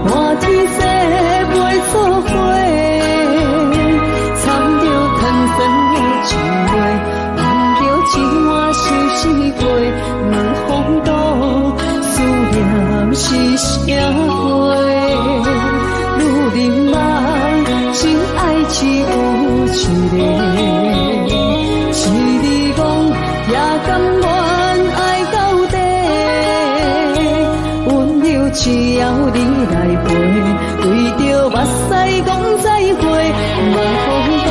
换天色袂作伙，参着藤酸的情味，闻着一碗相思过，问风度思念是啥货？女人梦，真爱只有一个，是你讲也甘愿爱到底，温柔只要你来陪，对着目屎讲再会，问风度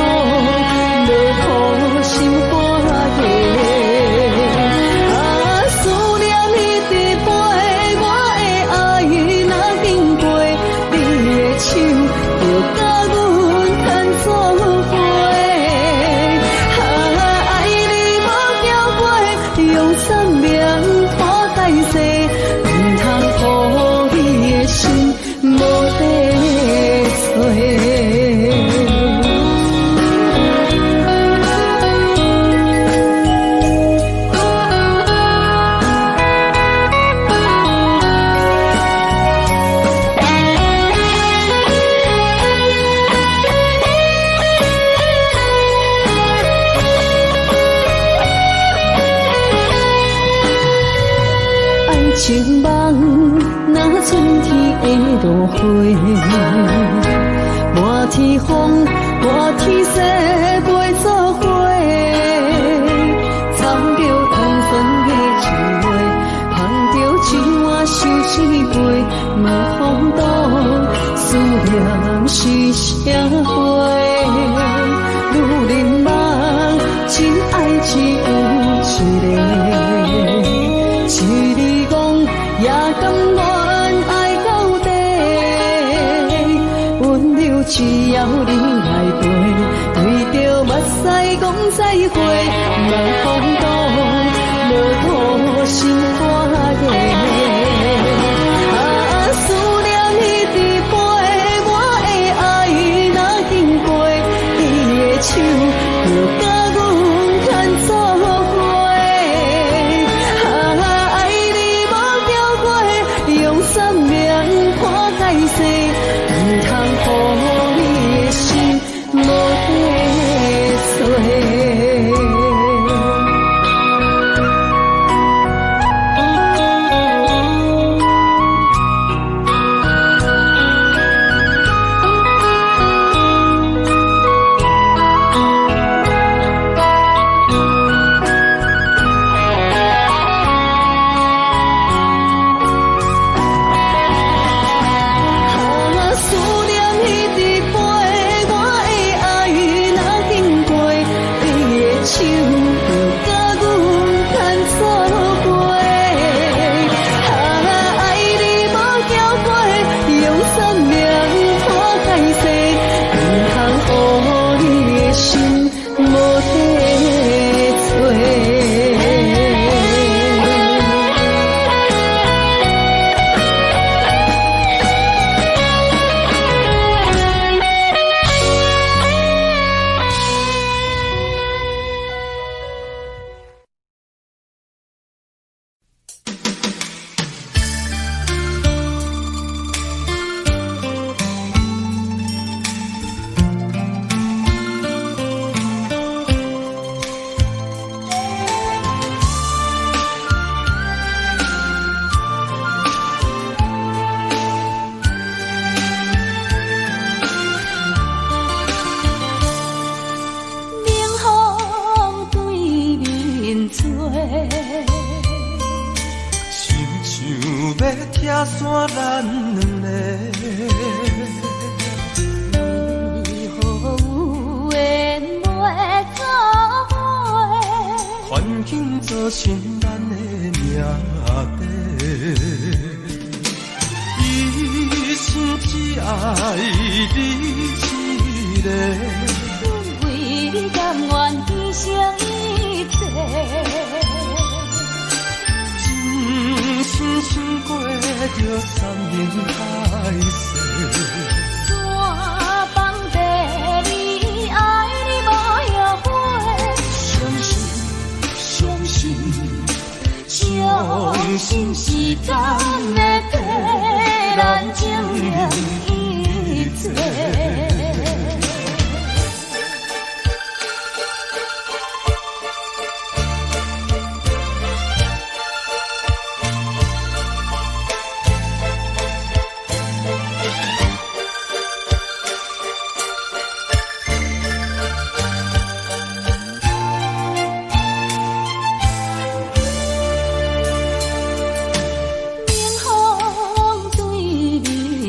落土心肝地。情梦若春天的落花，满天风，满天雪袂作伙，参着糖酸的情味，捧着一碗相思杯，问风度思念是啥货？女人梦，真爱只有一个，是你讲也甘愿爱到底，温柔只要你来陪，对着目屎讲再会，问风度落土心肝地。思念你伫陪，我的爱若经过，你的手就甲阮牵做伙。爱你无交过，用三命看界世，唔通予你的心无地找。相信时间会替咱情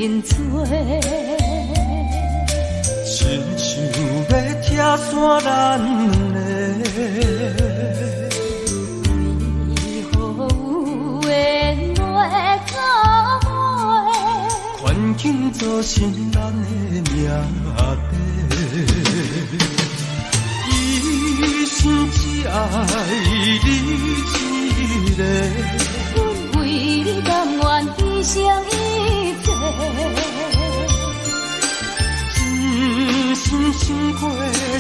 真多。亲像要拆散咱两个，为何有缘袂到尾？环境造成咱的命地。一心只爱你一个，阮为你甘愿牺牲一切。真心想过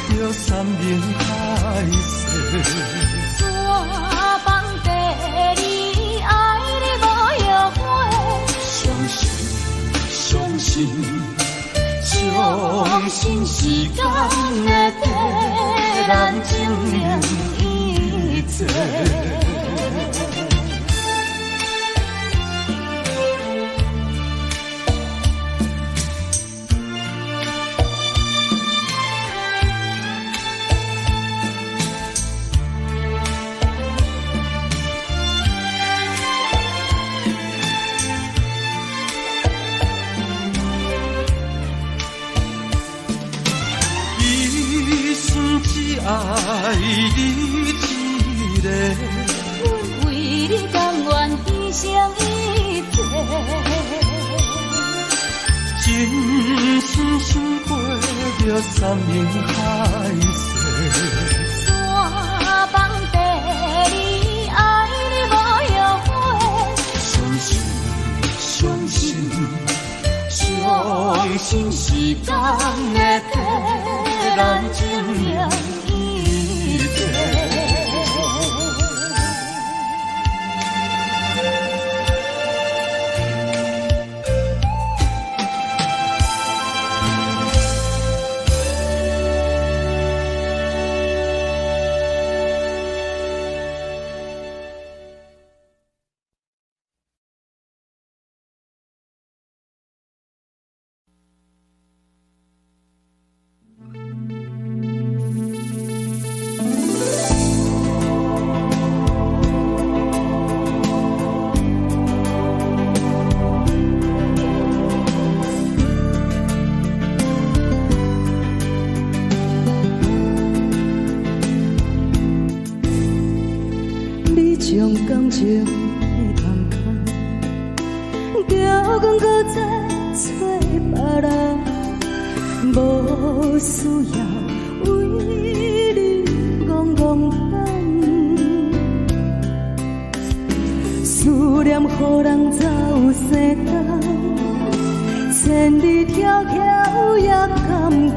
着山盟海誓，山崩地离，爱你无后悔。相信，相信，相信时间会替咱证明一切。爱你一个，阮为你甘愿牺牲一切。真心想过着山盟海誓，山崩地离，爱你无后悔。相信，相信，相信时间会替咱证明。将感情的放空，叫阮搁再找别人，无需要为你戆戆等。思念予人走西东，千里迢迢也甘愿，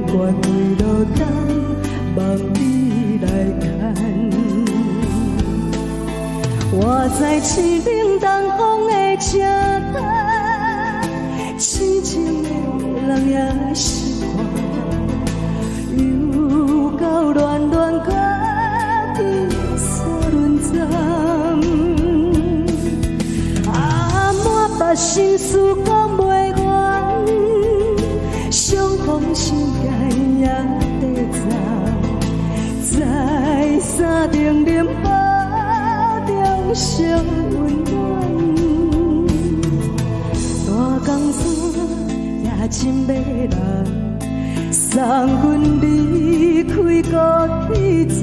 不愿为落单望你来牵。我在凄冷东风的车站，痴情的人也是我，又到恋恋甲你锁轮站，满腹心事讲袂完，相逢心间也地藏，在山顶林波。小温暖，大江山也真迷人，送阮离开故去站，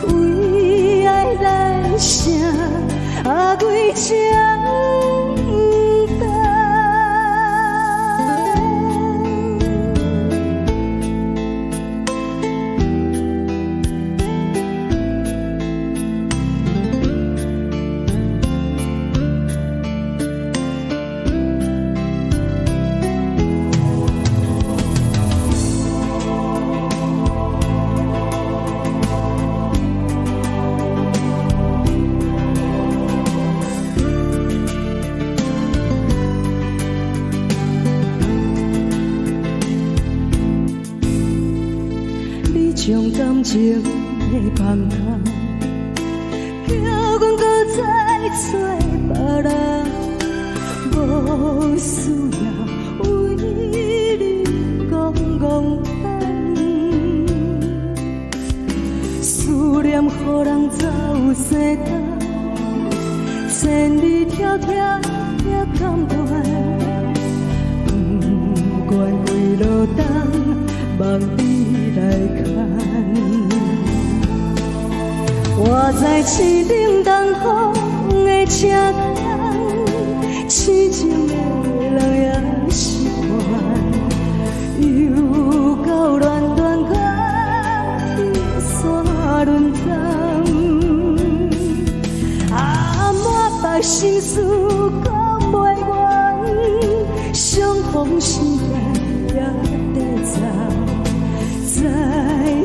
为爱咱声归江东。将感情的放空，叫阮搁再找别人，无需要为你戆戆等。思念予人走西东，千里迢迢来市顶东风的车灯，痴情的人也是怨，又到乱断看天山轮灯，满腹心事讲袂完，相逢时代也在走，在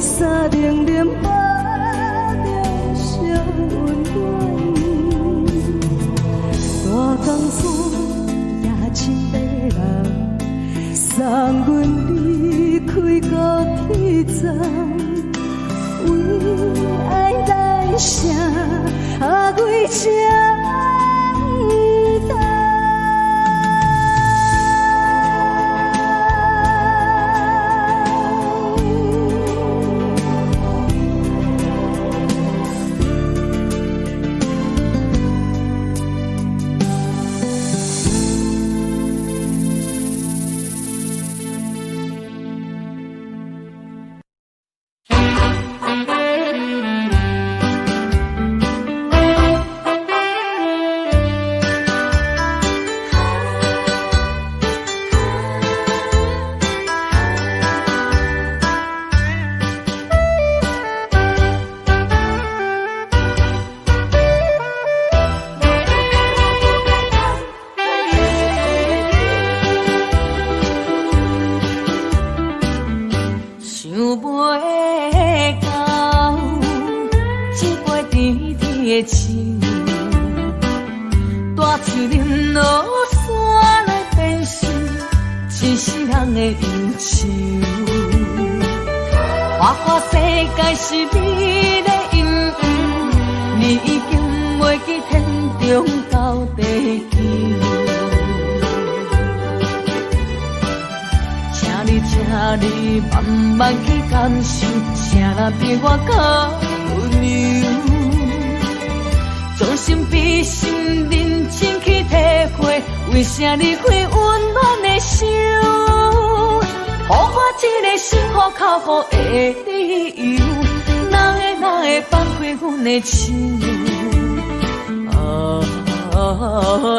山顶顶把着小温暖，大江山也真迷人，送阮离开到天苍，为爱诞生几江汤。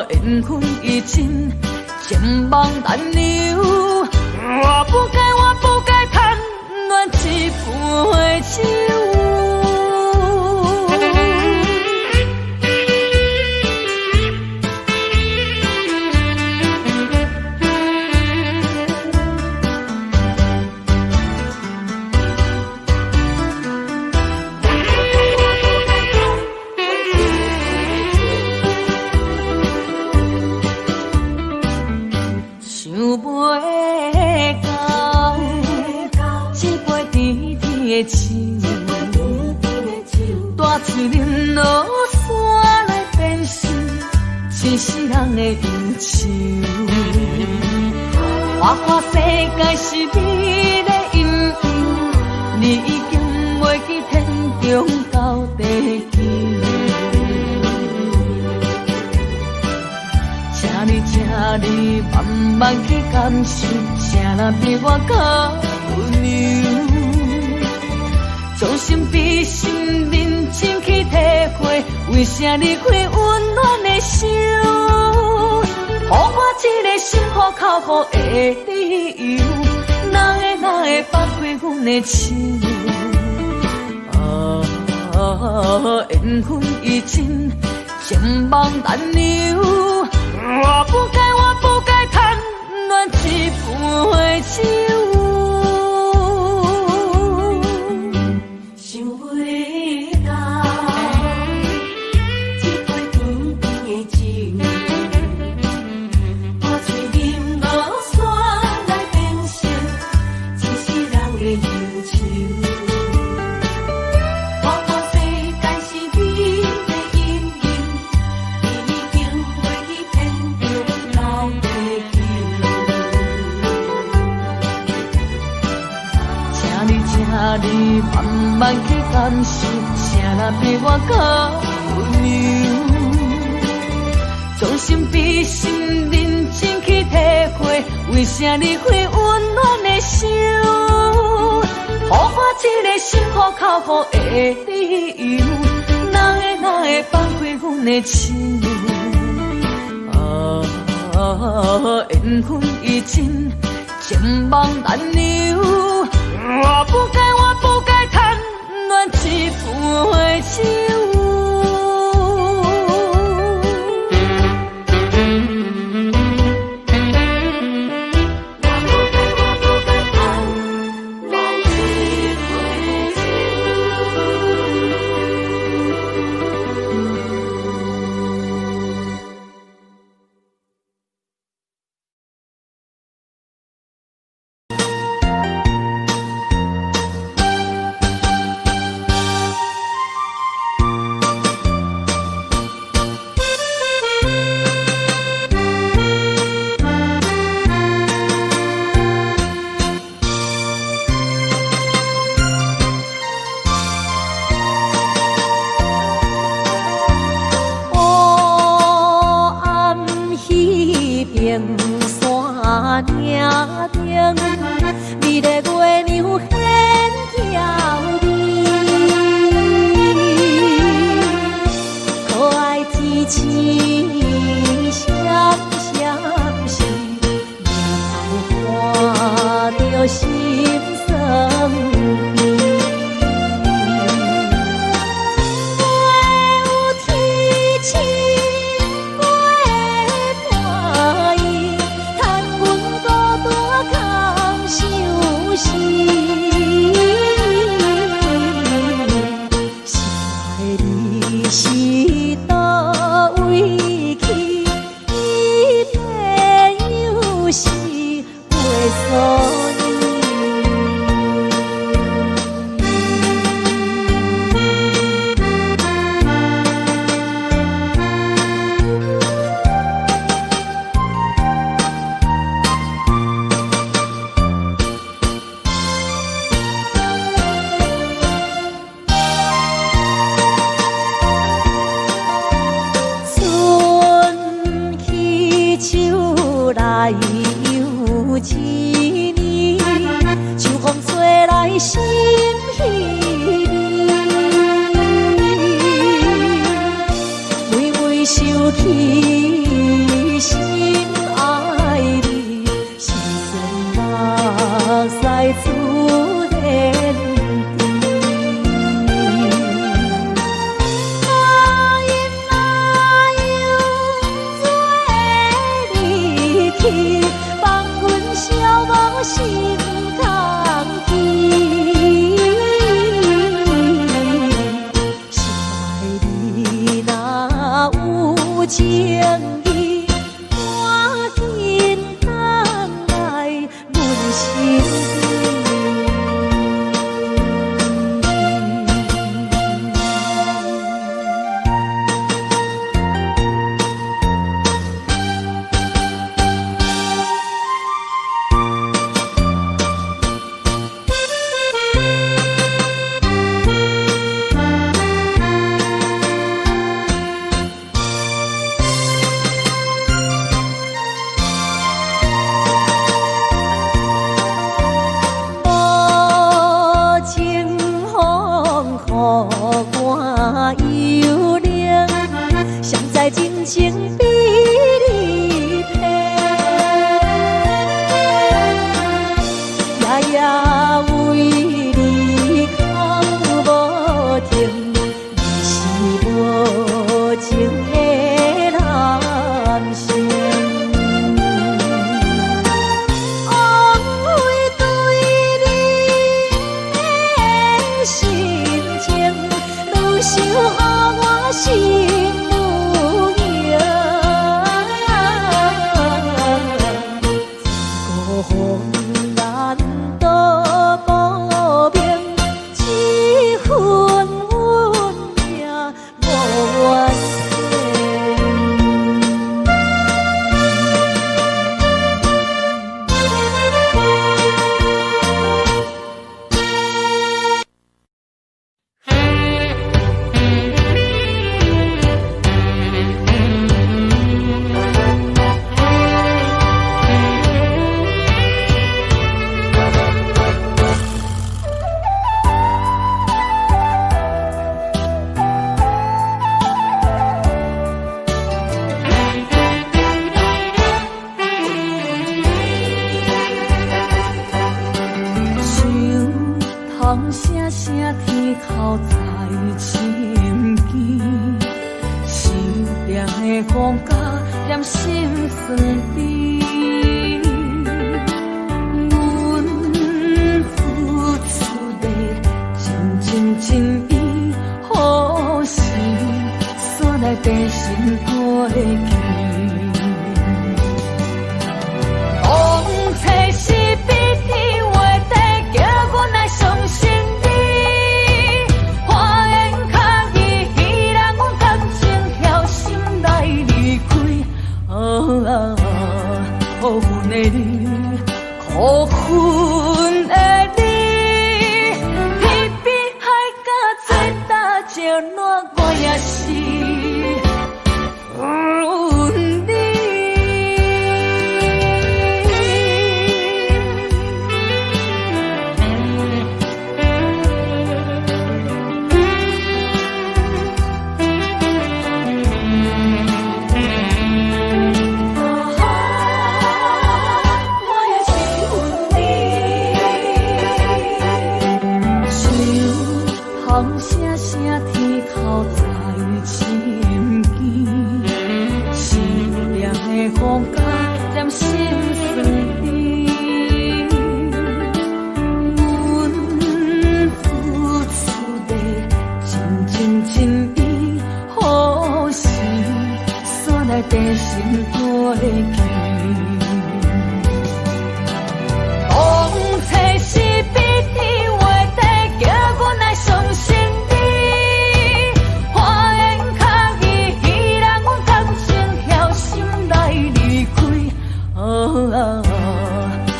缘分已尽，情梦难留。我不该贪恋一杯酒。大嘴饮落山来变成一世人的忧愁。花花世界是你的引诱，你已经袂记天中到地球。请你慢慢去感受，谁人比我更温柔？将心比心，认真去体会，为啥离开温暖的手？予我一个心苦口苦的理由，哪会放开阮的手？缘分已尽，情梦难留。我不该贪恋一杯酒。你慢慢去感受，谁人比我更温柔？将心比心，认真去体会，为啥离开温暖的手？予我一个心苦口苦的理由，哪会哪会放开阮的心？缘分已尽，情梦难留。我不该贪恋一杯酒。念心酸甜。阮付出的真情真意，何时煞来变成过去？可恨的你，可恨的你，你比海角最大石烂，我也是恨你。声声天口在深见，思念的风甲念心酸甜。阮付出的真情真意，何时煞来变成过去？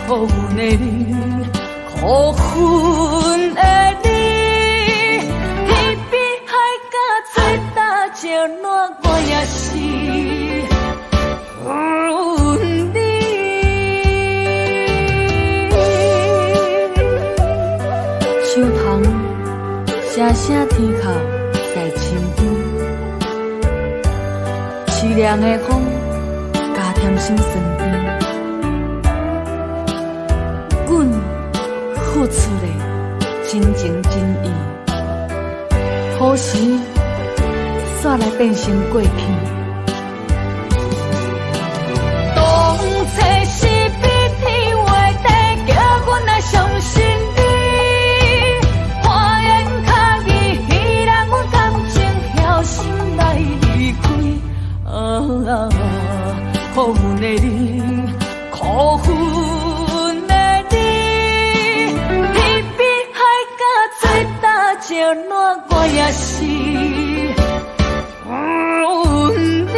可恨的你，可恨的你，你比海角最大石烂，我也是恨你。秋风声声天口在深边，凄凉的风加添心酸甜。阮付出的真情真意，何时煞来变成过去？当初是比天画地，叫阮来相信你。花言巧语让阮感情晓心来离开。可恨的你，可恨。石烂，我也是恨你。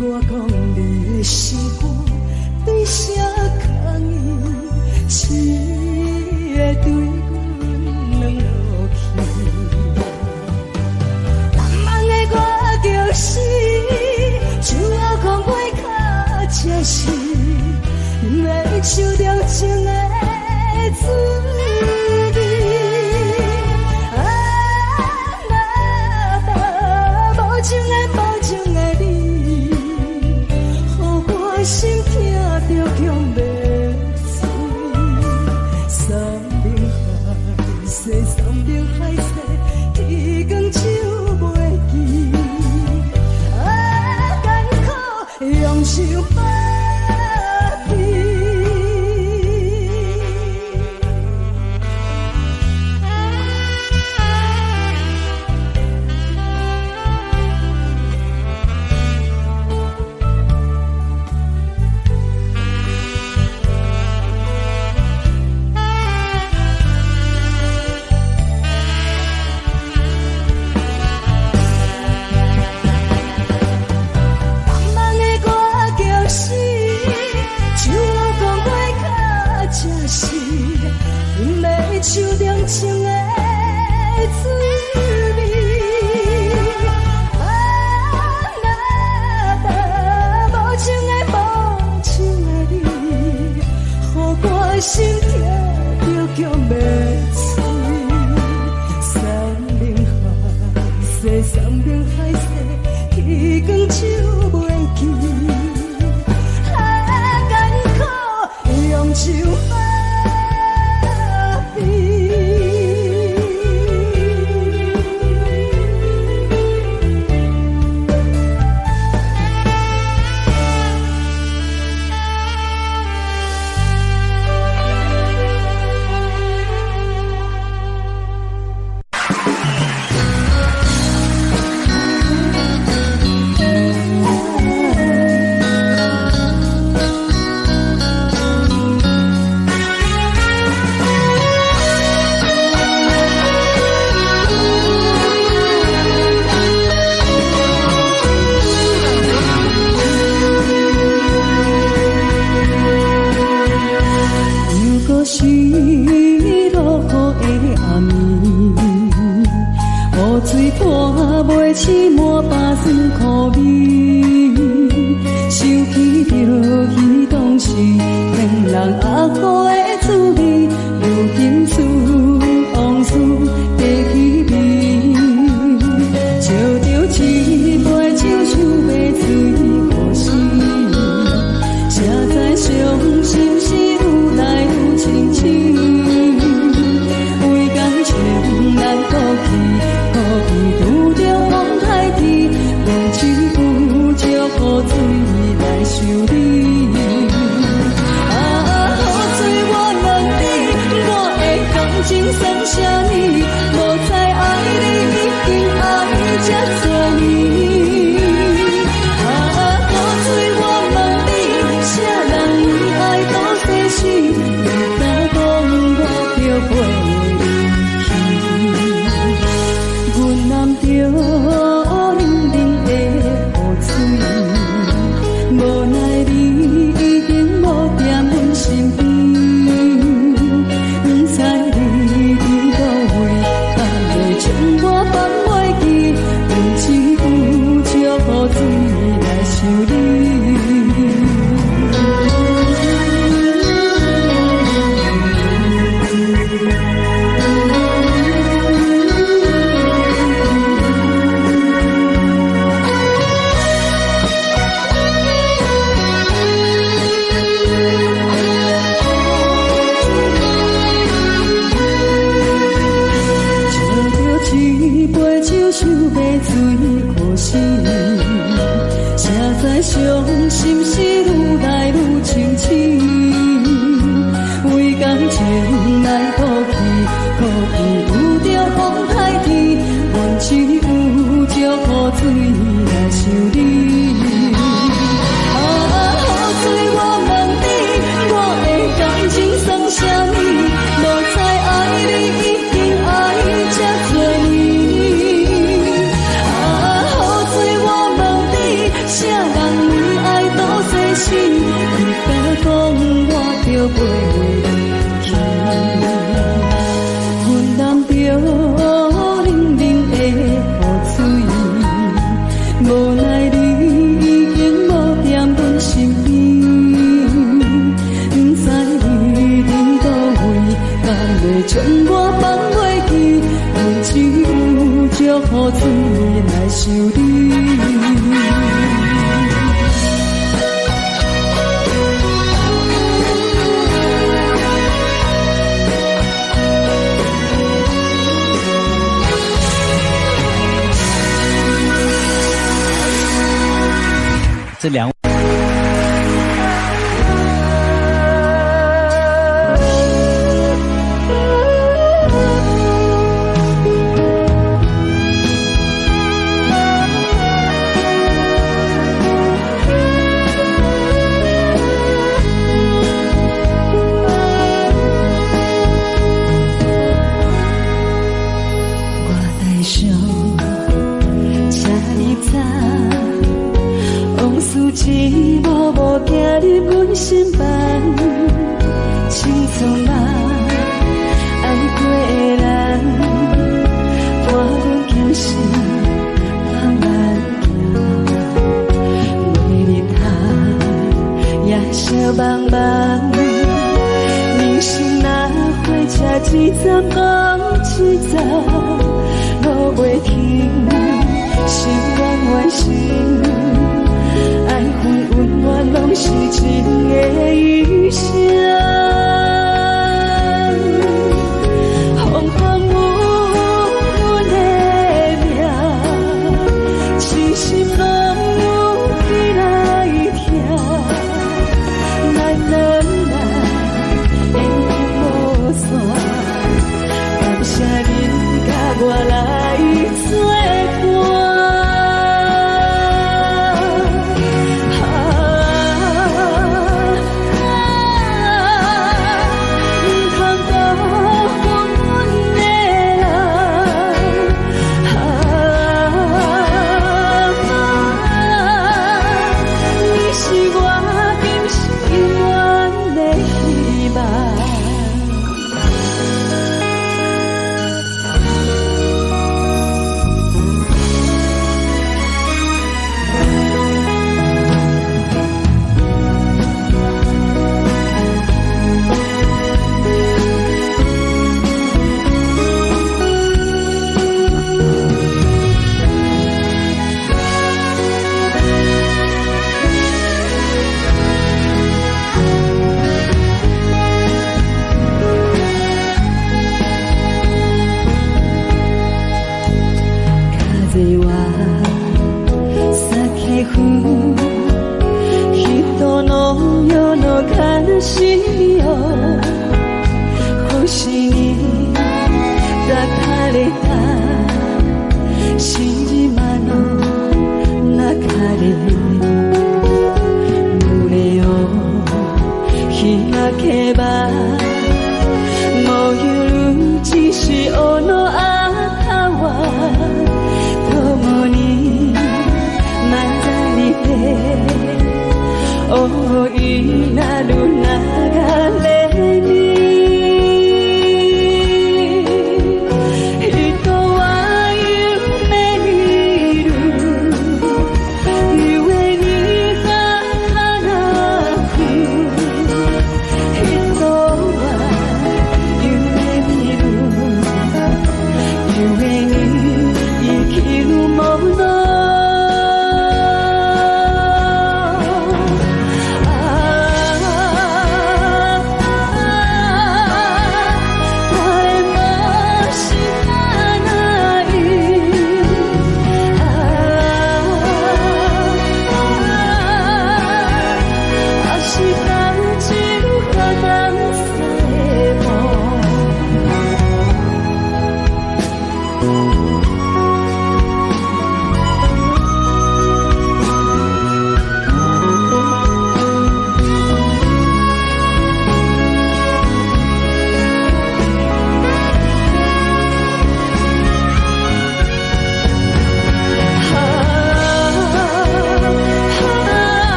我讲你的心肝，对谁抗议？是会对阮软落去。茫茫的我就是像我讲过较真实，要受着情的滋味。无情的你，予我心痛着强袂碎。山明海誓，山明海誓，天光手袂记。艰苦用手把悲。受着情的滋味，无情的你，予我心痛着强袂碎。山明海誓，山明海誓，天光手袂记。艰苦用手把。水看袂起满巴酸苦味，想起着彼当时骗人压苦的滋味，如今思往事地起味，笑着一杯酒想要醉可惜，谁知伤心事愈来愈清醒，为感情难过去。拄着风台天，用手扶着雨水来修理。雨水我问你，我的感情算啥物？无再爱你，已经爱这多年。雨水我问你，啥人为爱到世死？不敢讲我着陪。着冷冷的雨水，无奈你已经无在阮身边，不知你伫倒位，敢会将我放袂记，用一壶借雨水来想你。想要醉可惜，谁知伤心事愈来愈清醒，为感情来哭泣，可遇着风台天，愿一壶借雨水来想你。雨水我问你，我的感情算啥物？无再爱你，已经爱这多年。啥人？就飞去。阮男着冷冷的雨水，无奈你已经无在阮身边，不知你伫倒位，敢会将我放袂记？阮只有祝雨水来想你。这两位。一幕幕走入阮心房，青葱啊，爱过的人，伴阮今生慢慢行，每日他夜色茫茫，人生若火车一站往一站，路袂停，心愿完成。爱恨温暖拢是一个余生，风风雨阮的命，痴心拢有起来听，咱两人缘分无散，感谢恁甲我来作伴。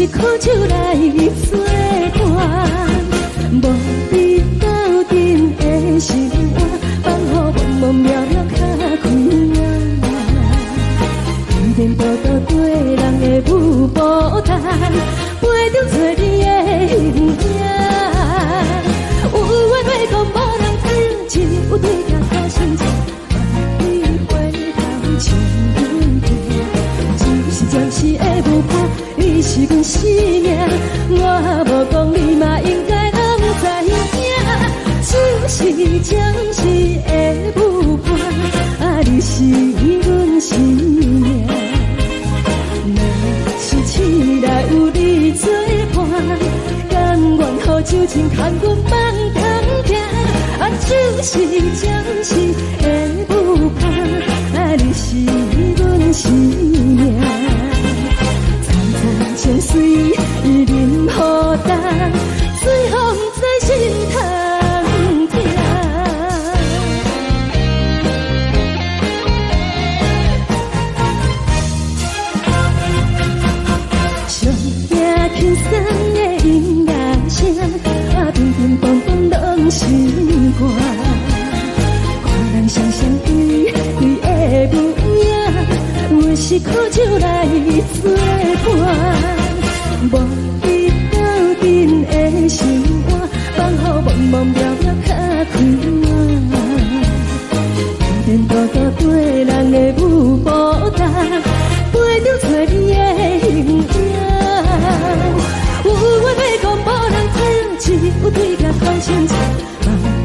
是苦酒来作伴，无你斗阵的生活，放予茫茫渺渺较快活。颠颠倒倒对人的舞步弹，陪着做你的形影。有话要讲无人知，只有对镜头心情。你回头像阮家，只是暂时的舞伴，你是阮生命。我无讲你嘛应该拢知影，就是暂时的舞伴，你是阮生命。若是醒来有你作伴，甘愿予酒精牵阮放通行，就是暂时的舞伴，你是阮生命。惨惨相随，任何等，随风在心头听。上惊轻松的音乐声，乒乒乓乓拢心肝。看人双双对对的舞影，阮是苦酒来作伴，无你斗阵的生活，放予茫茫渺渺较快活。颠颠倒倒对人的舞步弹，陪着做你的形影。有话要讲无人知，只有对镜头心情。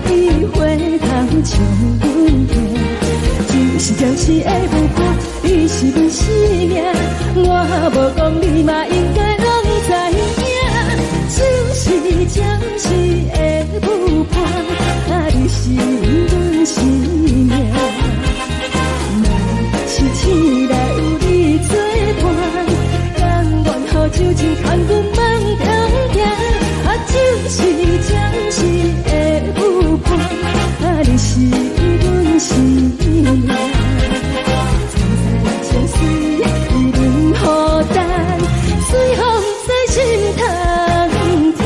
你回头像阮家，只是暂时的舞伴，你是阮生命。我无讲你嘛应该拢知影，就是暂时的舞伴，你是阮生命。若是醒来有你作伴，甘愿予酒精牵阮放通行，就是暂时的舞伴，你是阮生命。惨惨相随，任何等，随风在心头听。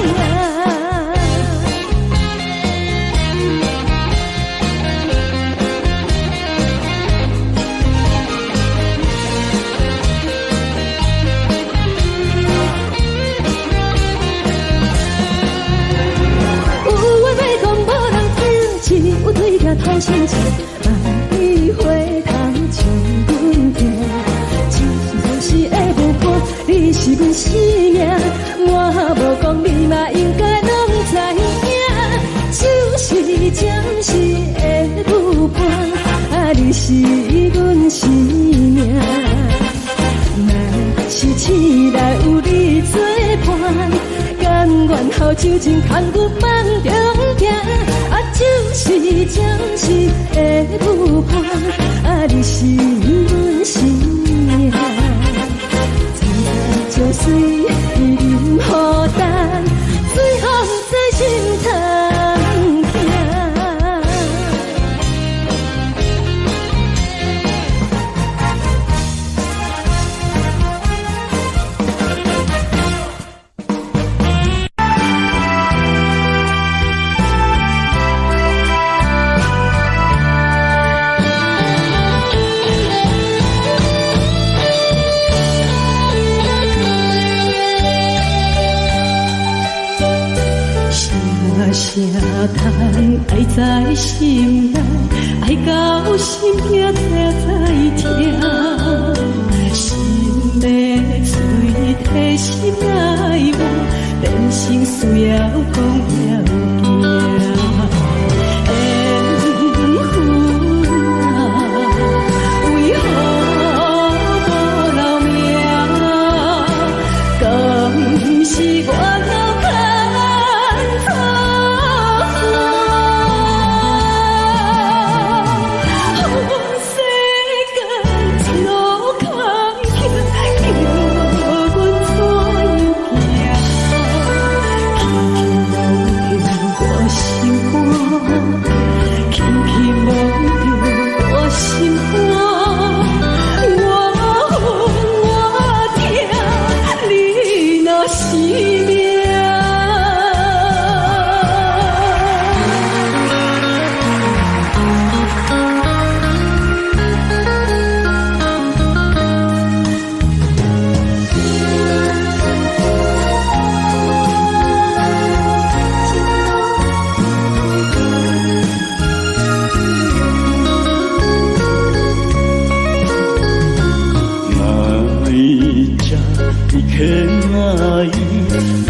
有对镜头心情，你回头像阮家，只是暂时的舞伴，你是阮生命。我无讲你嘛应该拢知影，就是暂时的舞伴，你是阮生命。若是醒来有你作伴，甘愿予酒精牵阮放中行，就是暂时的舞伴，你是阮生命。惨惨相随，任何等，随风在心头听。声叹爱在心内，爱到心惊才痛，心要随提心来磨，人生需要讲了行。缘分啊，为何无留名？更是我脑壳。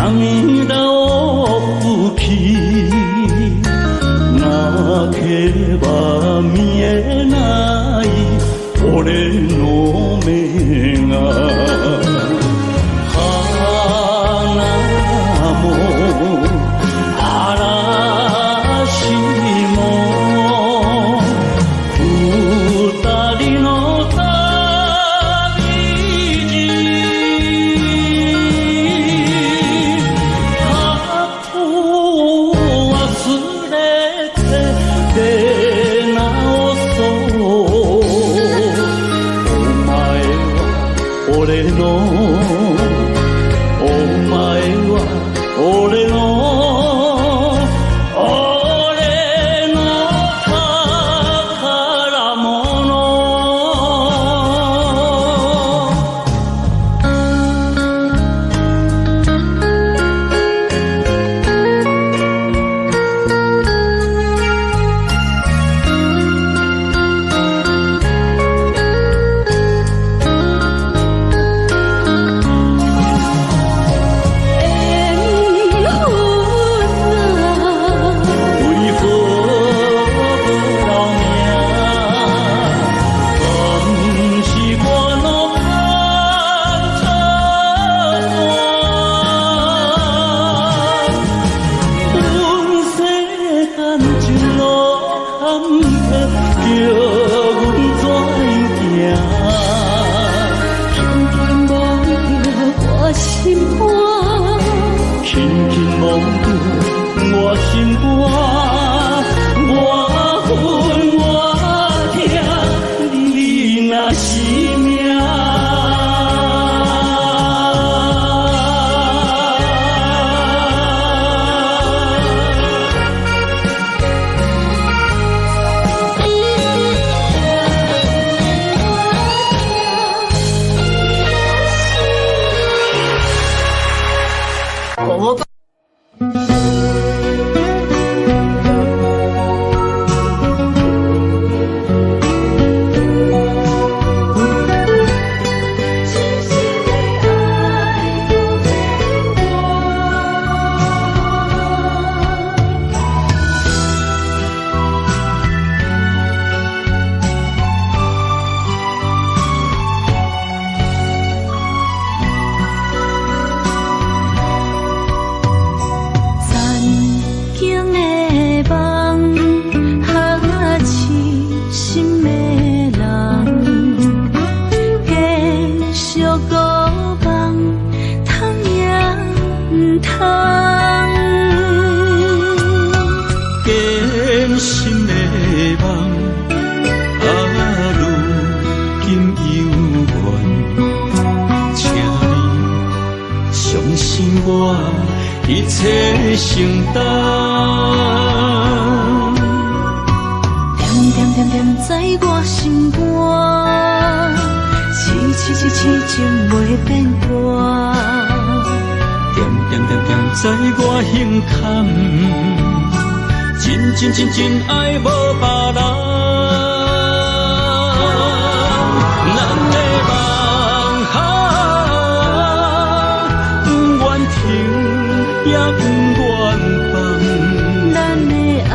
涙を拭き泣けば見えない俺の目が花も嵐も二人の旅路過去を忘れて出直そうお前は俺のお前は俺の宝物一切承担，点点点点在我心肝，痴情袂变卦，点点点点在我胸坎，真爱无别人。也不愿放，咱的爱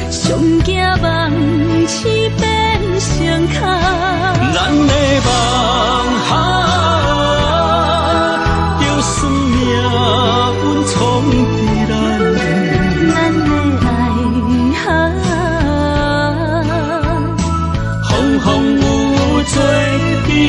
上惊梦痴变成空，咱的梦就算命运冲敌咱，咱的爱风风雨做阵行。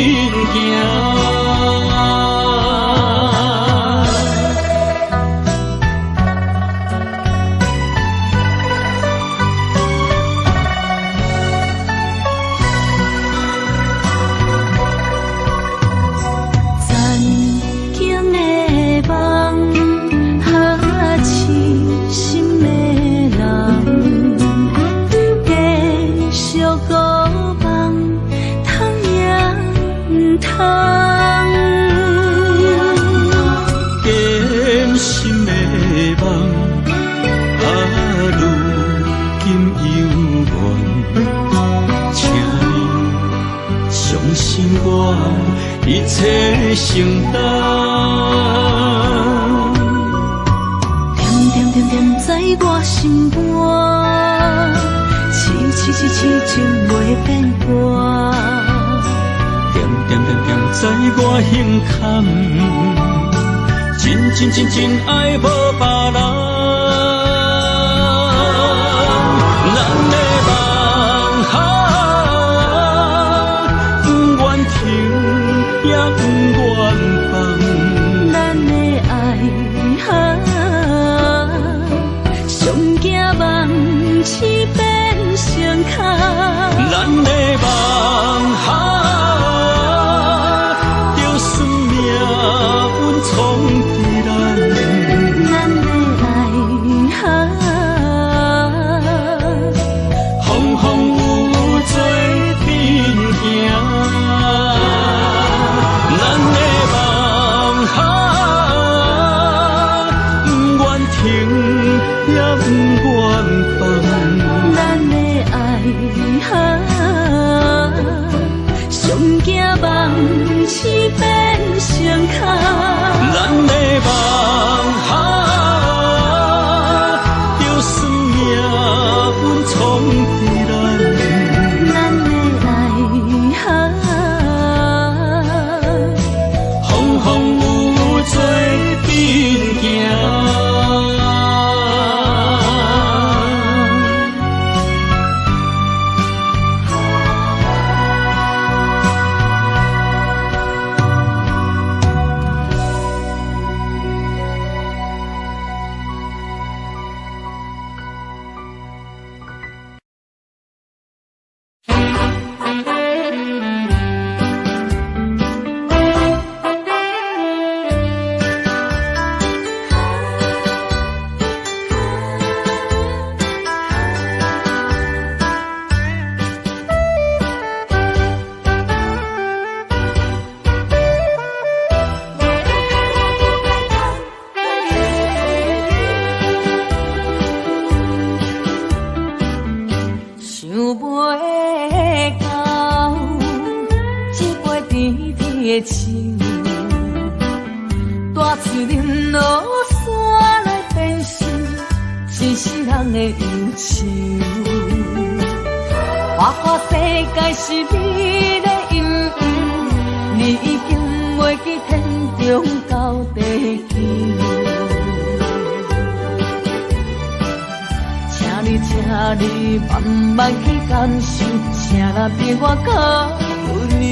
一切承担。痴痴痴情袂变歌，点点点点在我胸坎，真真真真爱无别人。咱的梦不愿停，也不愿放。咱的爱上惊梦痴变成空。咱的梦就算命运冲敌咱。咱的爱风风雨雨做阵行，咱的梦不愿停，也不愿放。咱的爱上惊梦痴变成空。咱的梦就算命运冲敌咱。咱的爱风风雨雨做阵行。大树林落山来变成一世人的忧愁。花花世界是美的阴影，你已经袂记天中到地球。请你慢慢去感受，请来比我较温柔。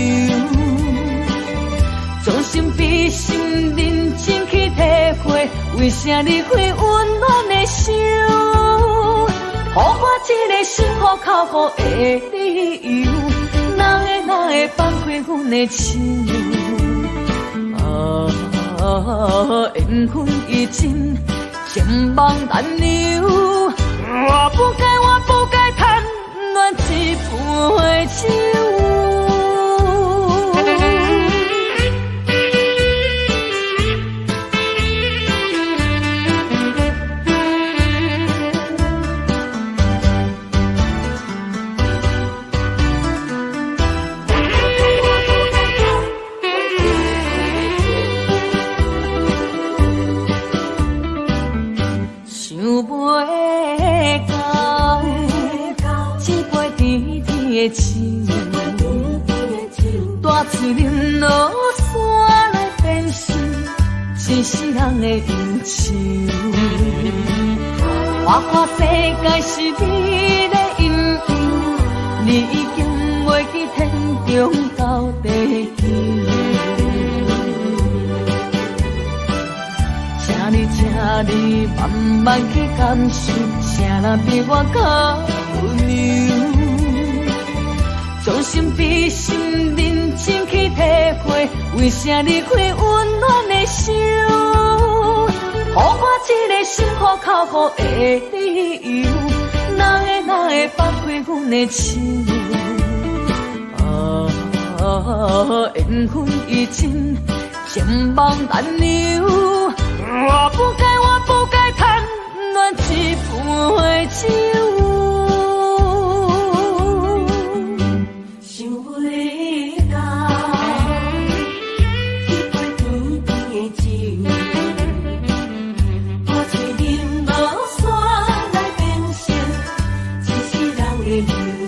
将心比心，认真去体会，为啥你会温暖的手？予我一个心苦口苦的理由，哪会放开阮的手？缘分已尽，情梦难留。我不该贪恋一杯酒。大树林落山来变成一世人的忧愁。花花世界是美的阴影，你已经袂记天中到地球。请你慢慢去感受，谁人比我较温柔？将心比心，认真去体会，为啥你会温暖的手？予我一个心苦口苦的理由，哪会放开阮的手？缘分已尽，情梦难留。我不该贪恋一杯酒。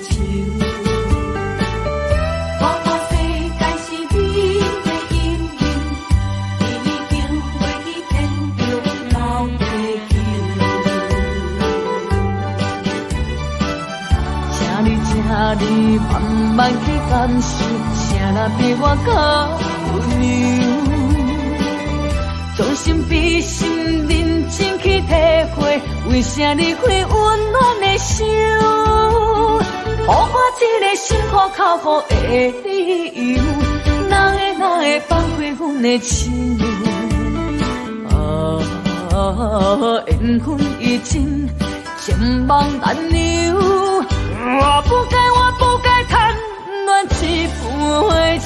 手。看看世界是你的阴影，已经袂去天中流地球。请你慢慢去感受，请你比我较温柔。将心比心，认真去体会，为啥你会温暖的手？予我一个心苦口苦的理由，哪会放开阮的亲友？缘分已尽，千万难留。我不该贪恋一杯酒。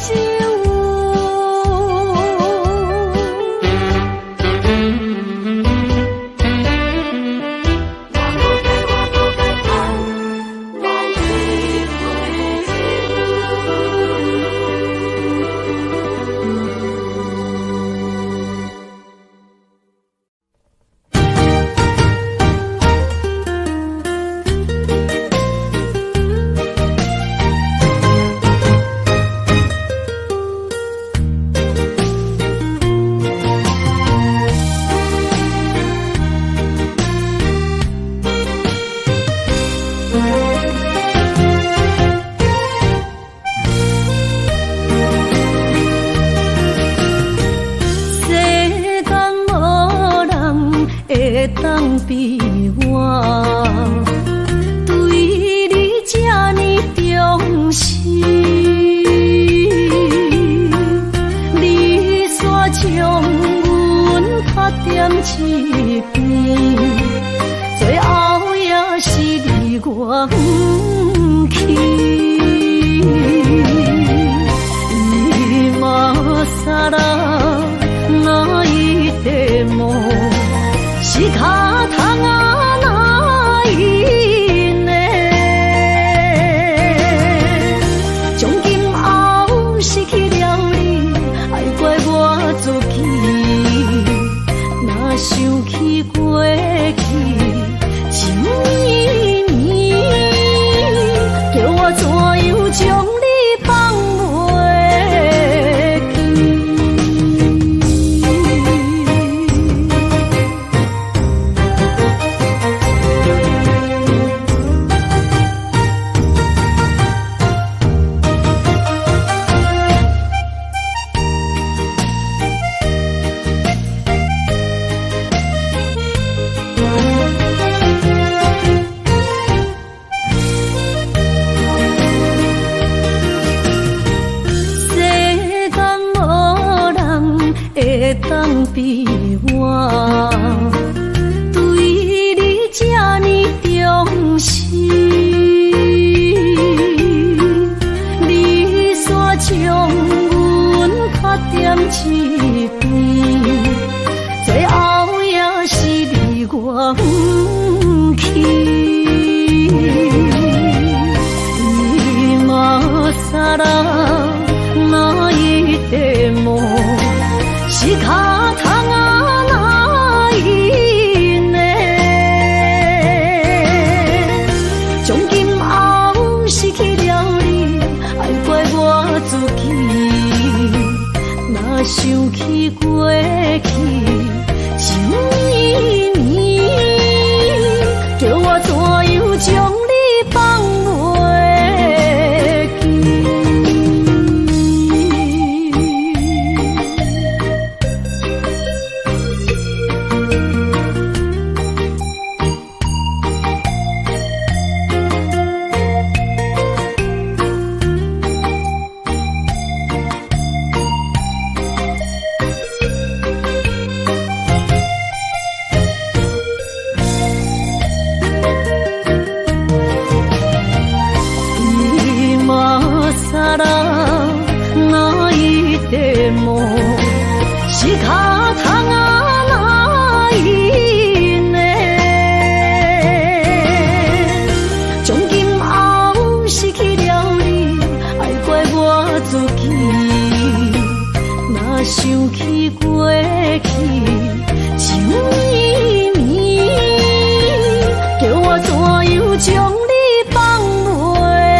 将你放袂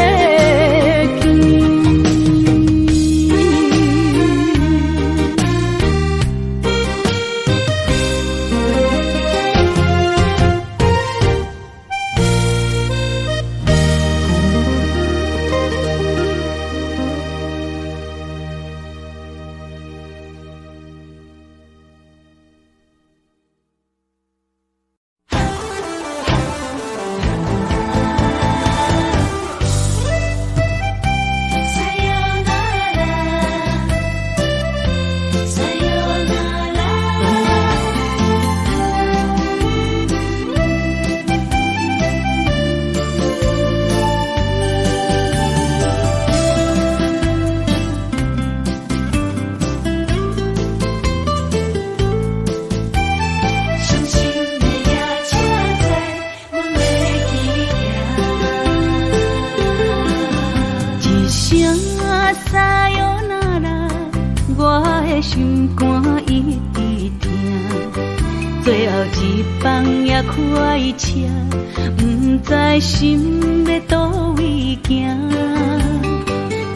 心肝一直疼，最后一棒也开车，不知心要倒位行。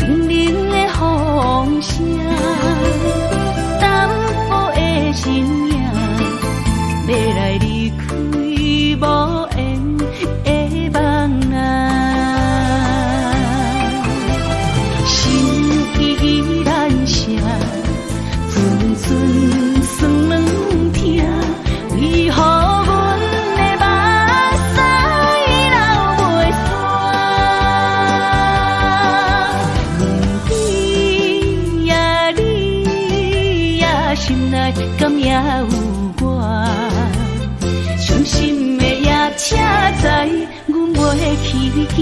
冷冷的风声，淡薄的身影，要来离开无缘的梦啊，心依然舍，阵阵酸软疼，为何阮的目屎流袂煞？问你呀，你呀，心内敢也有我？伤心的夜车载，阮袂去行。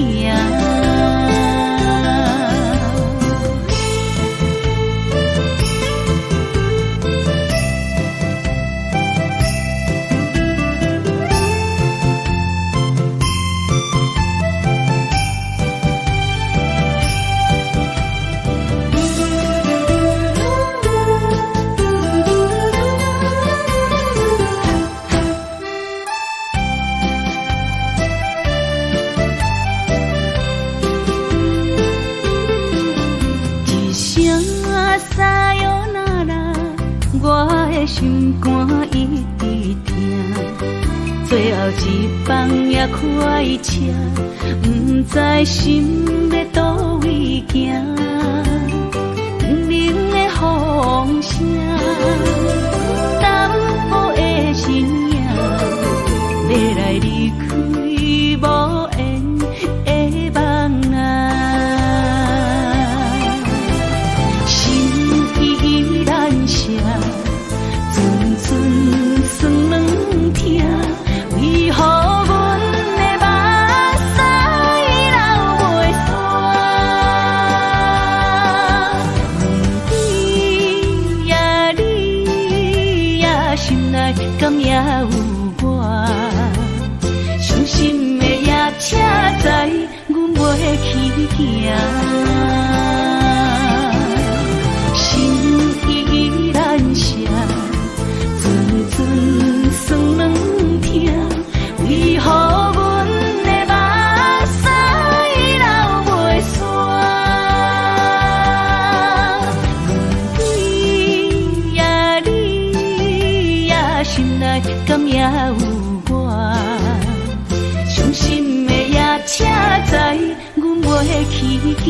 心肝一直疼，最后一棒也开车，不知心要倒位行。冷冷的风声，淡薄的身影，要来离开无缘的梦啊，心依然舍。阵酸软疼，为何阮的目屎流袂煞？问你呀，你呀，心内敢也有我？伤心的夜车载，阮袂去行。心依然舍。阵酸软疼，为何阮的目屎流袂煞？问你呀，你呀，心内敢也有我？伤心的夜车载，阮袂去行。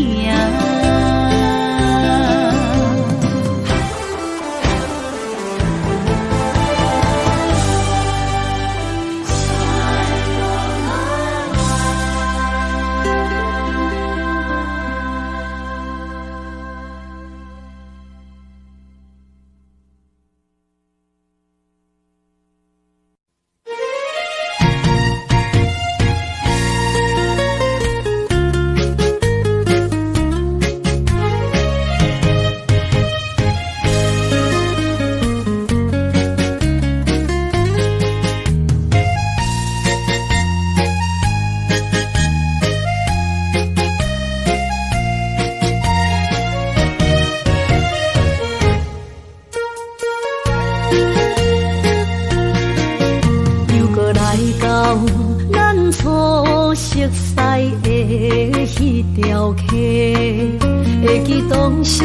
会记当时，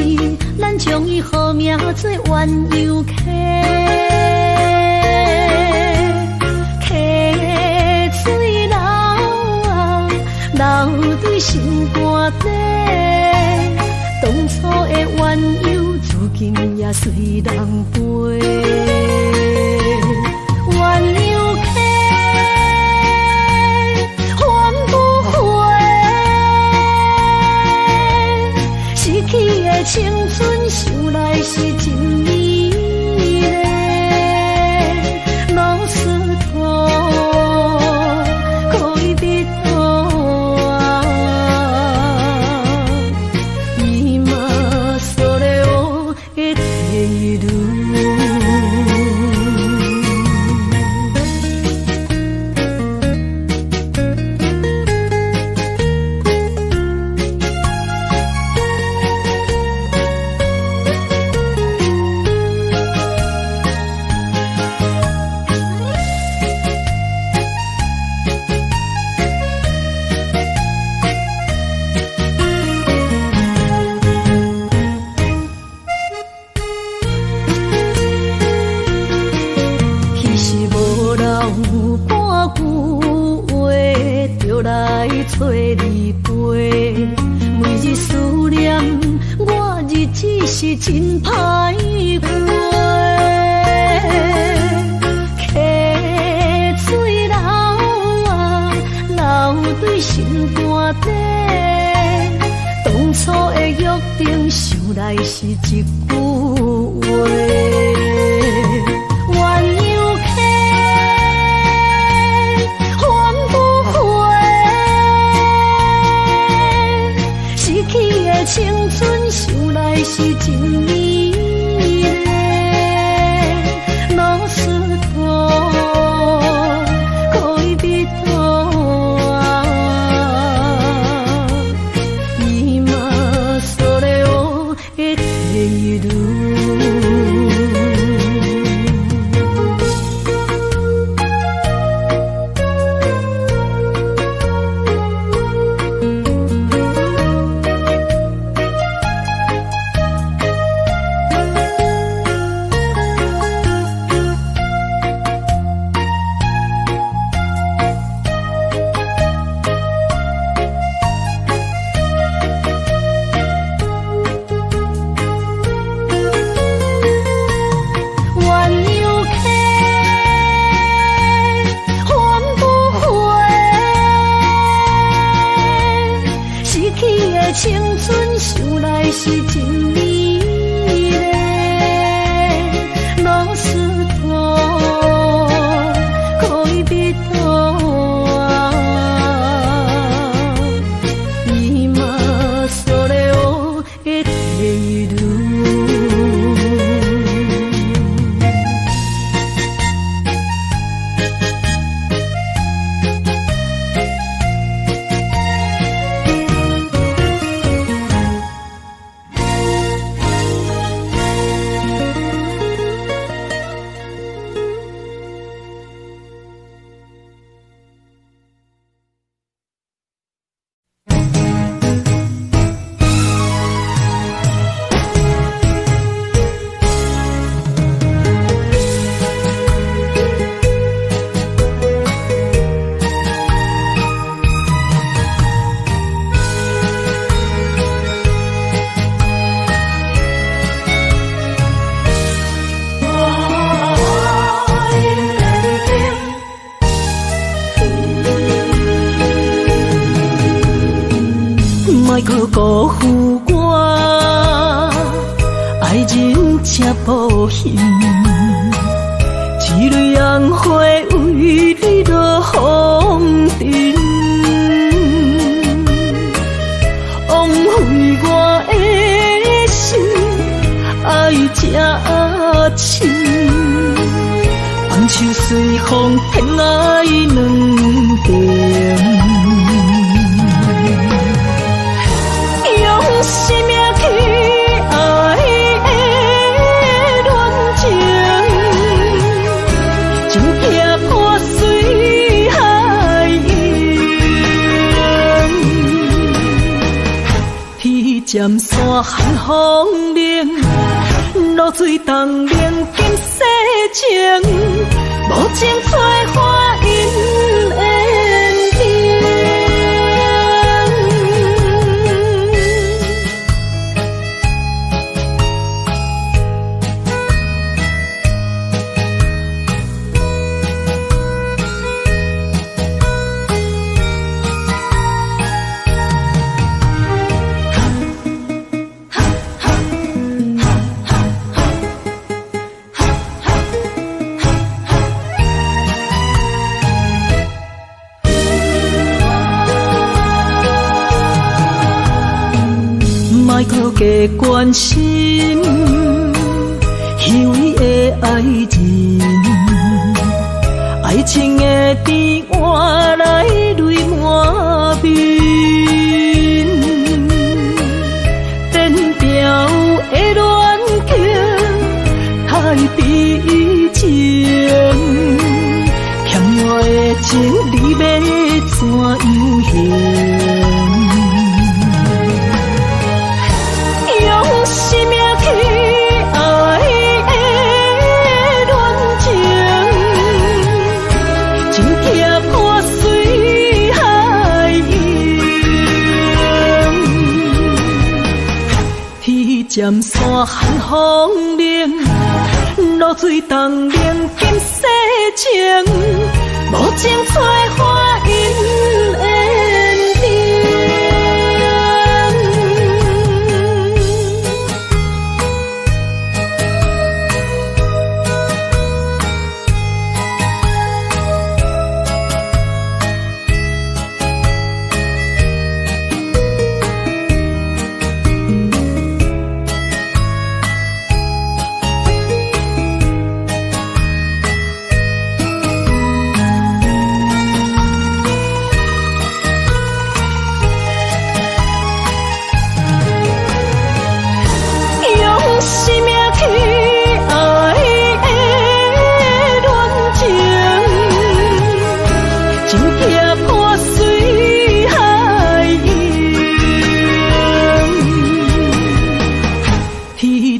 咱将伊号名做鸳鸯溪，溪水流啊，流对心肝底。当初的鸳鸯，如今也随人飞。鸳鸯溪。青春想来是真美丽，老师徒可以比多啊，伊嘛所了的地路。每日思念，我日子是真歹过。溪水流啊，流对心肝底。当初的约定，想来是一句话。青春想来是真美丽，老师徒可以比多啊，今それを得ている。青春想来是真美丽，老师徒可以比多啊，今それを得ている。莫去辜负我，爱人才保险。一蕊红花为你落风尘，枉费我的心爱这深。放手随风，偏爱两边。生命去爱的恋情，情劈破水海涌，天渐山寒风冷，露水冻凝今世情，无情催花因缘天。莫搁加关心虚伪的爱人，爱情的甜换来泪满面，颠调的恋情太悲情，欠我的情你要怎样还？生命去爱的恋情，情劈破水站山寒风冷，露水东冷金世情，无情催花因缘定。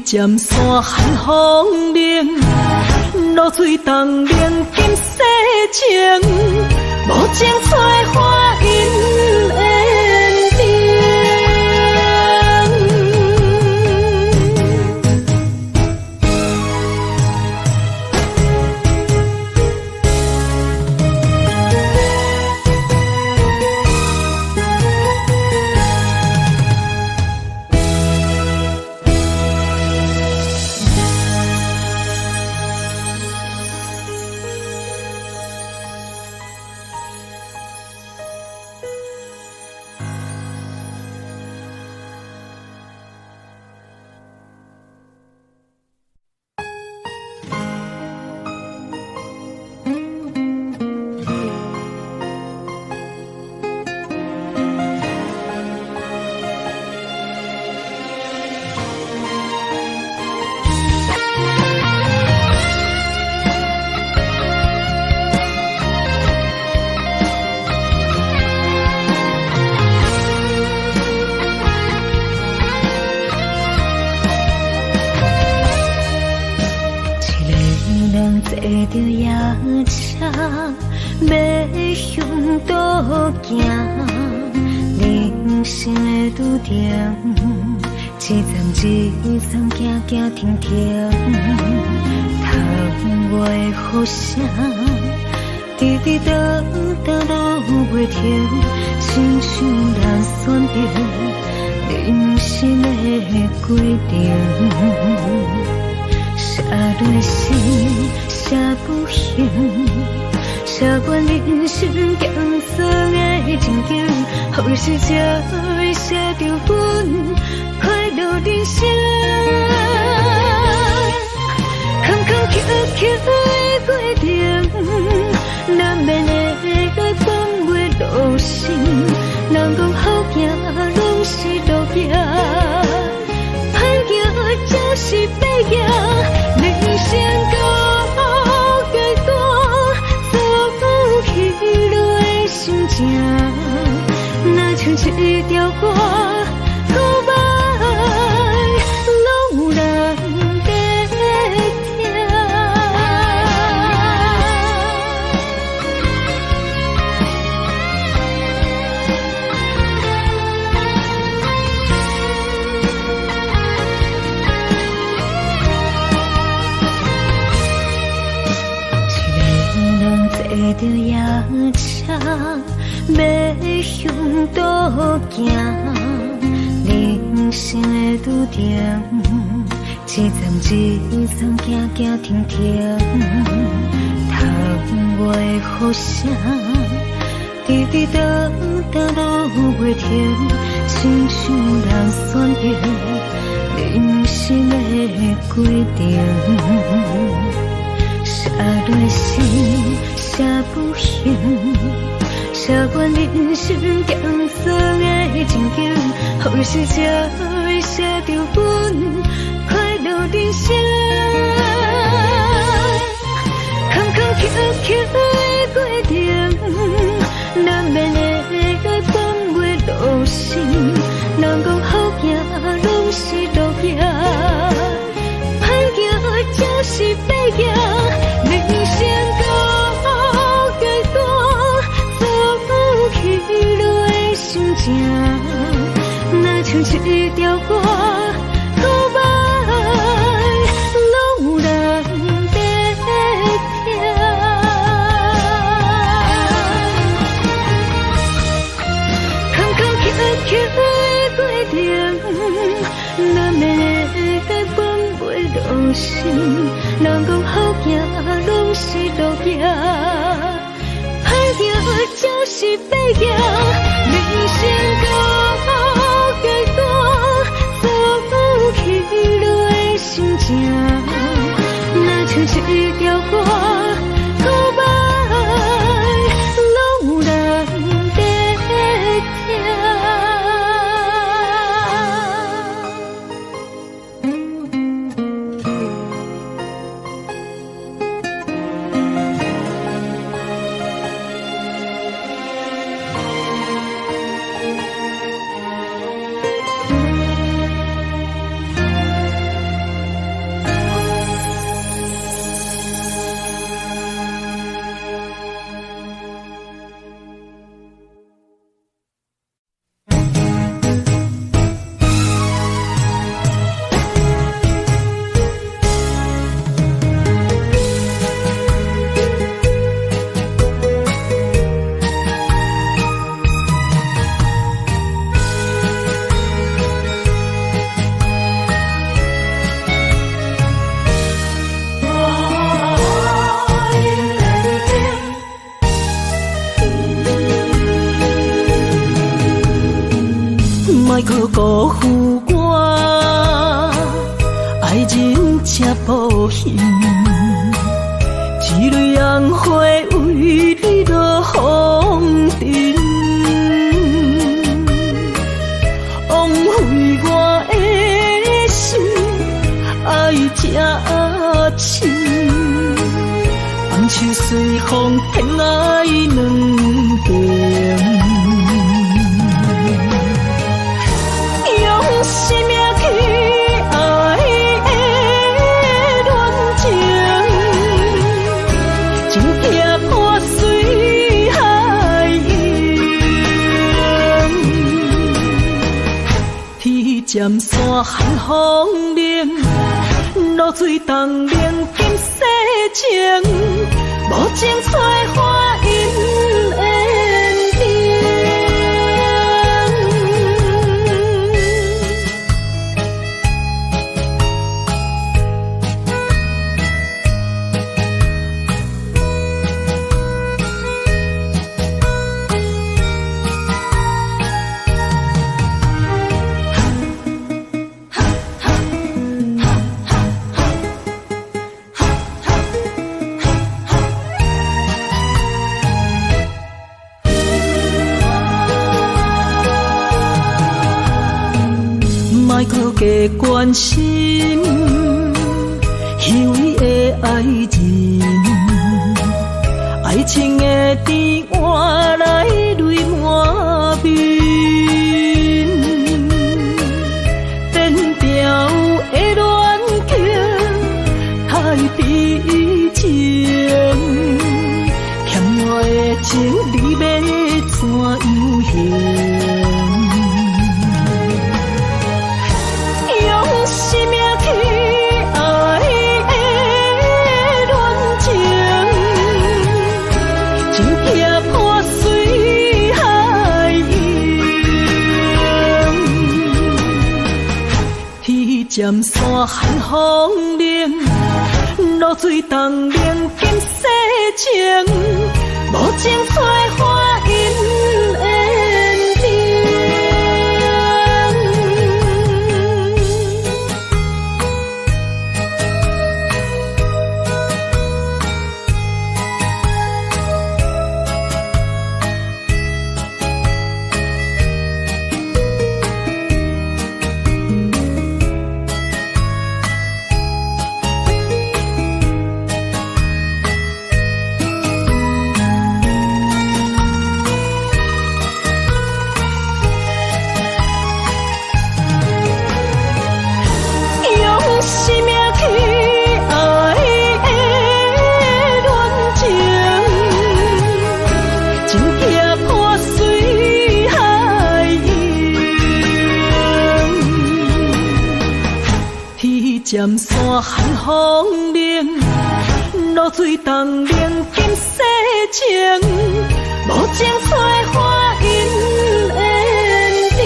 站山寒风冷，露水东冷金世情，无情催花因缘定。坐着夜车，要向倒行，人生的拄定，一站一站行行停停，窗外的雨声，滴滴答答落袂停，亲像咱选择人生的规定。写落心，写不行，写完人生艰涩的情景，好时才会写着阮快乐人生。坎坎坷坷的过程，难免会来讲袂落心，人讲好行拢是路行，歹行就是白行。人生到阶段，走起落的心情，若像一条歌，古板拢有人在听。坐着夜车，要向倒行，人生的拄定，一站一站行行停停，窗外的雨声，滴滴答答落袂停，亲像咱选择人生的规定。写落心，写不行，写完人生艰涩的情景，好时才会写着阮快乐人生。坎坎坷坷的过程，难免会来讲袂落心，人讲好行拢是路行，歹行就是白行。人生到阶段，走起落的心情，若像一条歌，古心，人讲好行拢是路行，歹行就是白行，人生到阶段，走起来心情，若像一条歌，告白拢有人在听。莫搁辜负我，爱情才无形，一蕊红花为你落风尘，枉费我的心，爱这深，放手随风，偏爱两边。生命去爱的恋情，真痛破水海涌。天渐山寒风冷，露水冻冷金世情，无情采花因缘定。莫搁加关心虚伪的爱人，爱情的甜换来泪满面，变调的恋情太悲情，欠我的情你要怎样还？生命去爱的恋情，真痛破水海涌。天渐山寒风冷，露水冻冷金世情，无情采花因缘定。渐山寒风冷，露水冻冷金世情，无情采花因缘定。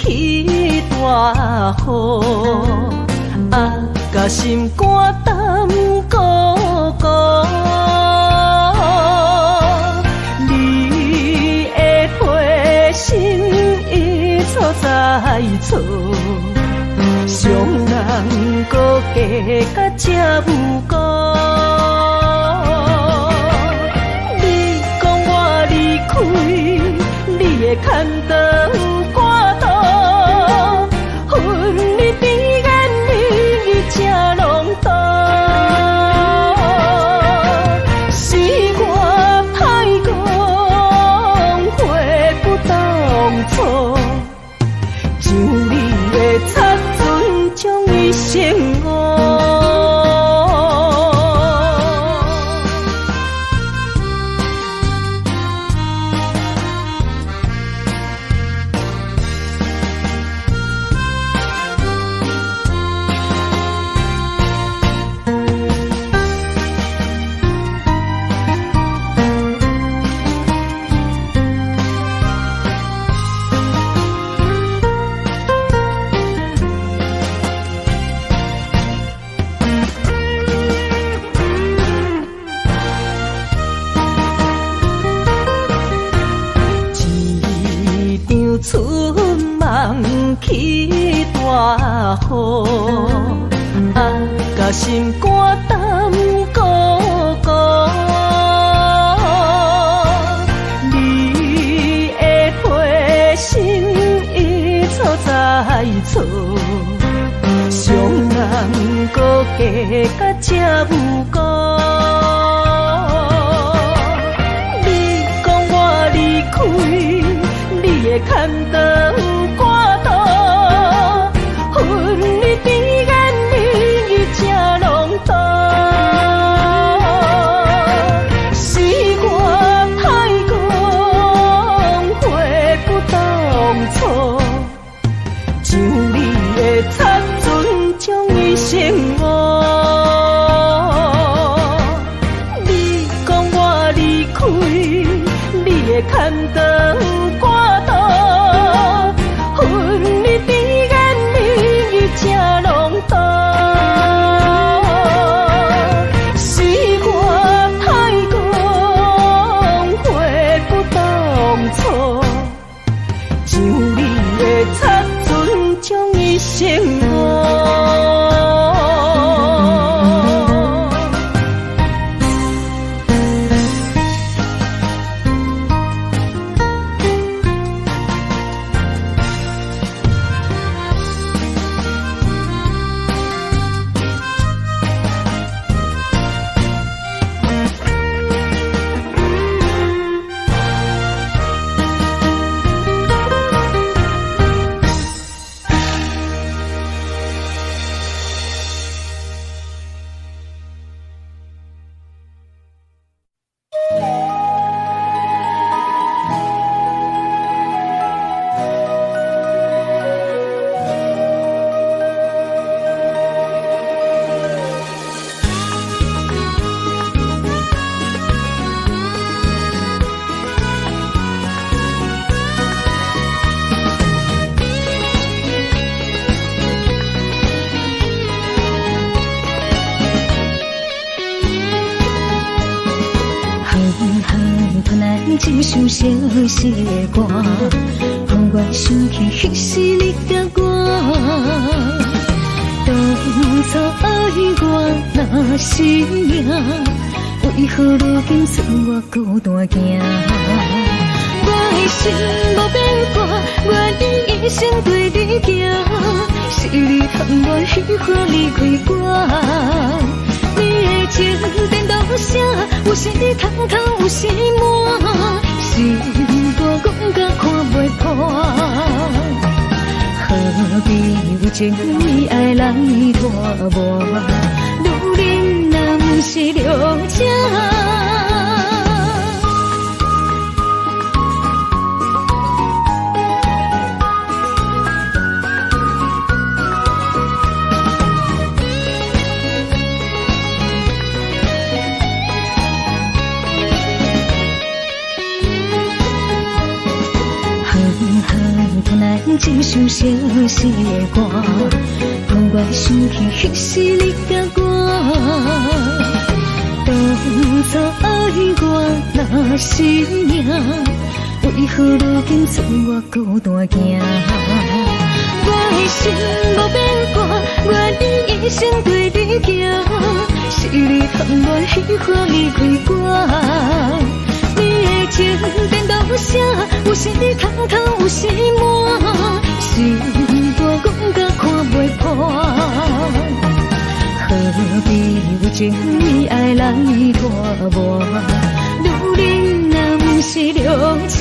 起大雨，甲心肝胆孤孤。你的花心已错在错，伤人搁加甲这无辜。你讲我离开，你的牵倒我倒，恨你比眼你这拢多。是我太讲话不当初，像你的擦船将伊生误。春梦起大雨，甲心肝胆孤孤。你的花心已错在错，伤人搁加甲这无辜。你讲我离开，你的牵倒我倒，恨你比眼你这拢多。是我太讲话不当初，像你的擦船将伊生误。你讲我离开，你的牵倒。一首小小的歌，予我想起彼时你甲我。当初爱我若是命，为何如今剩我孤单行？我的心无变卦，我愿一生对你行。是你贪我喜欢离开我。你的情颠倒啥？有时通透，有时满，心大讲甲看袂破。何必有情为爱来拖磨？女人若不是了情。只想相思的歌，讲我想起迄时你甲我。当初爱我若是命，为何如今剩我孤单行？我的心无变卦，我愿一生对你行。是你贪恋喜欢离开我，你的情变到啥？有时通透，有时满，心肝讲甲看袂破。何必有情为爱来拖磨？女人若不是了解。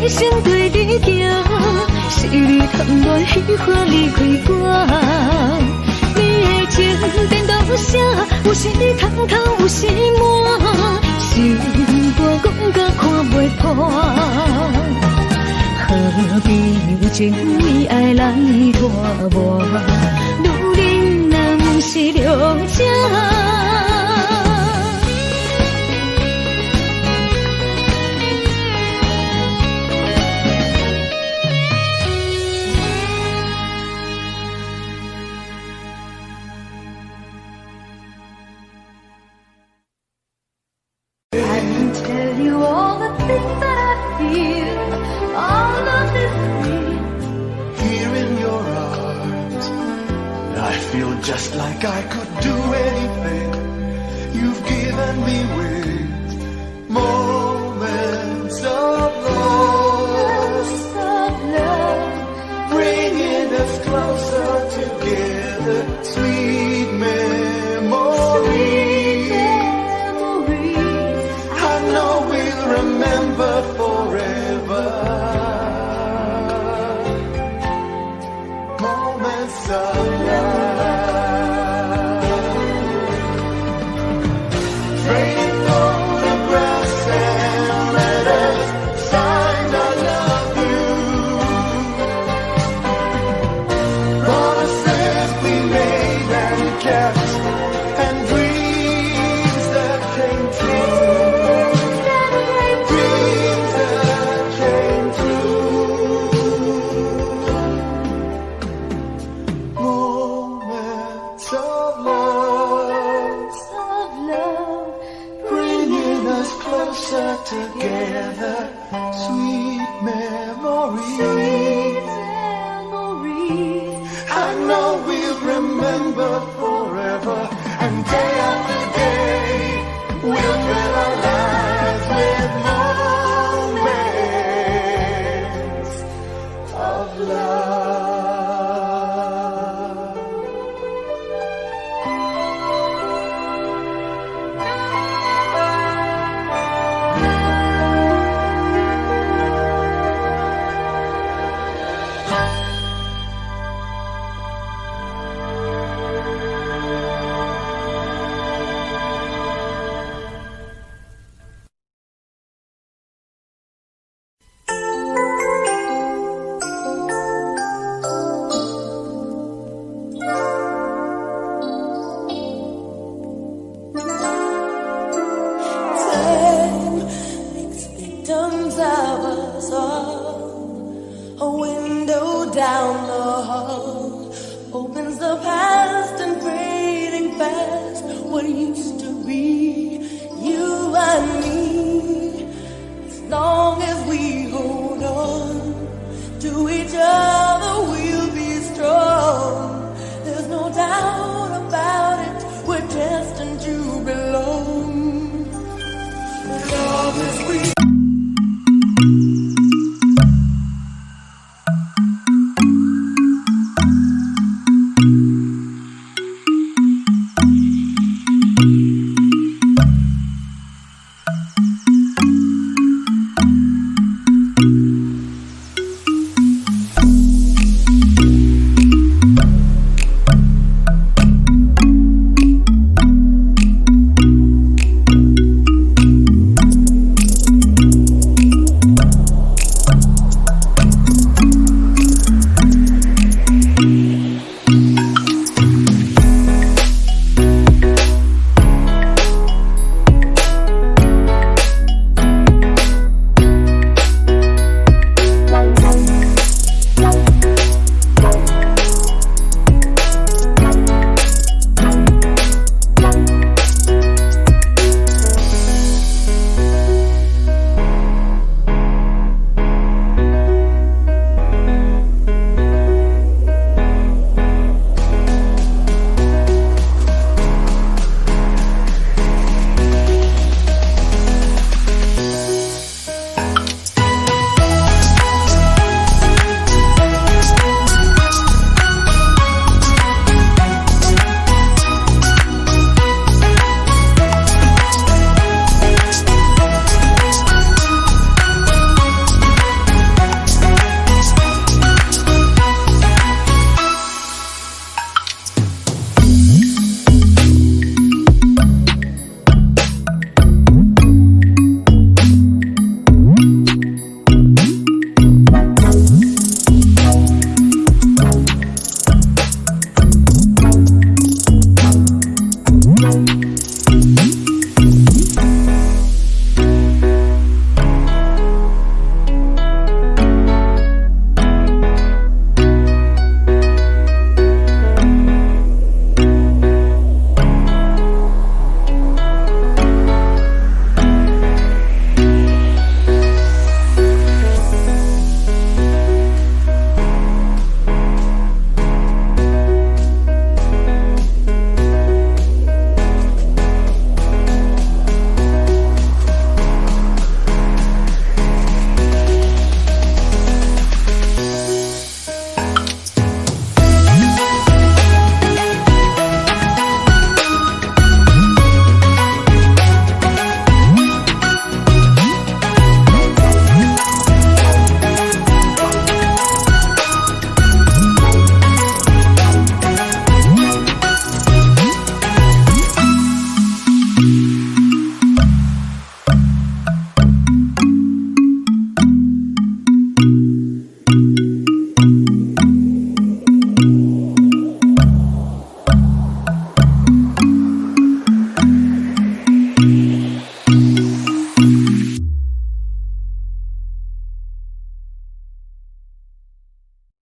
一生对你行，是你贪恋喜欢离开我。你的情变到啥？有时通透，有时满，心肝讲甲看袂破。何必有情为爱来拖磨？女人若不是了解。Just like I could do anything you've given me with moments of love, bringing us closer together, sweet memories. I know we'll remember forever. Moments of love. Together, sweet memories. I know we'll remember for